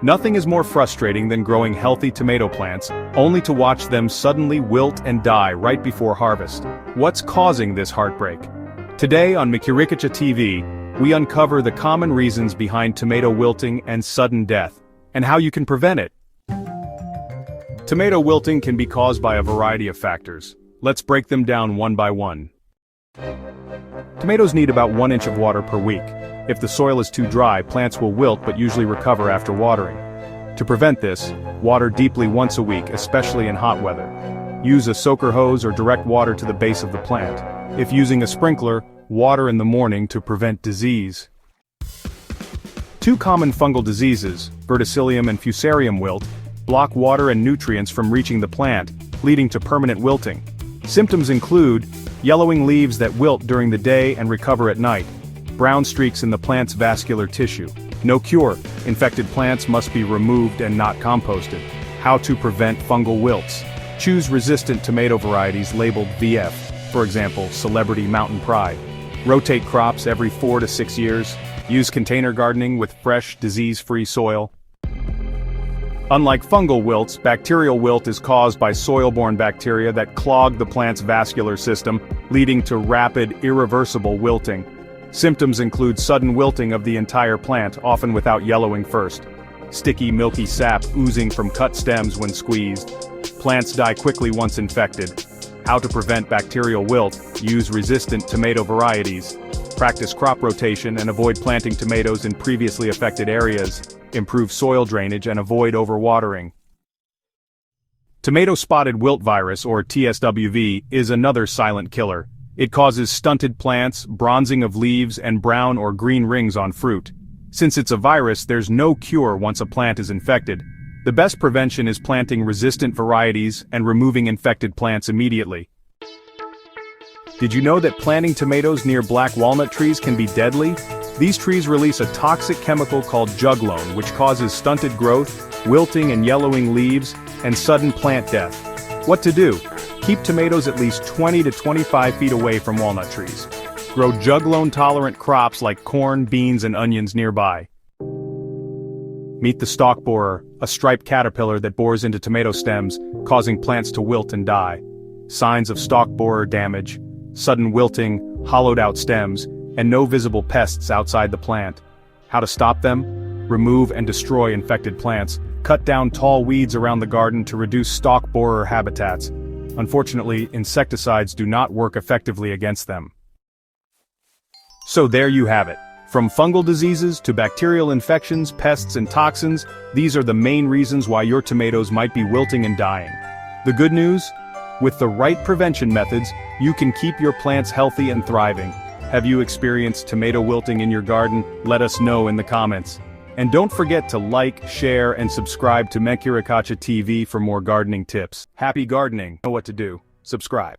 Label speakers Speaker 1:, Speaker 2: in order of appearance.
Speaker 1: Nothing is more frustrating than growing healthy tomato plants, only to watch them suddenly wilt and die right before harvest. What's causing this heartbreak? Today on Mikirikacha TV, we uncover the common reasons behind tomato wilting and sudden death, and how you can prevent it. Tomato wilting can be caused by a variety of factors. Let's break them down one by one. Tomatoes need about 1 inch of water per week. If the soil is too dry, plants will wilt but usually recover after watering. To prevent this, water deeply once a week, especially in hot weather. Use a soaker hose or direct water to the base of the plant. If using a sprinkler, water in the morning to prevent disease. Two common fungal diseases, verticillium and fusarium wilt, block water and nutrients from reaching the plant, leading to permanent wilting. Symptoms include yellowing leaves that wilt during the day and recover at night, brown streaks in the plant's vascular tissue. No cure. Infected plants must be removed and not composted. How to prevent fungal wilts. Choose resistant tomato varieties labeled VF, for example, Celebrity Mountain Pride. Rotate crops every 4 to 6 years. Use container gardening with fresh, disease-free soil. Unlike fungal wilts, bacterial wilt is caused by soil-borne bacteria that clog the plant's vascular system, leading to rapid, irreversible wilting. Symptoms include sudden wilting of the entire plant, often without yellowing first. Sticky, milky sap oozing from cut stems when squeezed. Plants die quickly once infected. How to prevent bacterial wilt: use resistant tomato varieties. Practice crop rotation and avoid planting tomatoes in previously affected areas. Improve soil drainage and avoid overwatering. Tomato spotted wilt virus, or TSWV, is another silent killer. It causes stunted plants, bronzing of leaves, and brown or green rings on fruit. Since it's a virus, there's no cure once a plant is infected. The best prevention is planting resistant varieties and removing infected plants immediately. Did you know that planting tomatoes near black walnut trees can be deadly? These trees release a toxic chemical called juglone, which causes stunted growth, wilting and yellowing leaves, and sudden plant death. What to do? Keep tomatoes at least 20 to 25 feet away from walnut trees. Grow juglone-tolerant crops like corn, beans, and onions nearby. Meet the stalk borer, a striped caterpillar that bores into tomato stems, causing plants to wilt and die. Signs of stalk borer damage: sudden wilting, hollowed-out stems, and no visible pests outside the plant. How to stop them? Remove and destroy infected plants. Cut down tall weeds around the garden to reduce stalk borer habitats. Unfortunately, insecticides do not work effectively against them. So there you have it. From fungal diseases to bacterial infections, pests, and toxins, these are the main reasons why your tomatoes might be wilting and dying. The good news? With the right prevention methods, you can keep your plants healthy and thriving. Have you experienced tomato wilting in your garden? Let us know in the comments. And don't forget to like, share, and subscribe to Mikirikacha TV for more gardening tips. Happy gardening! Know what to do. Subscribe.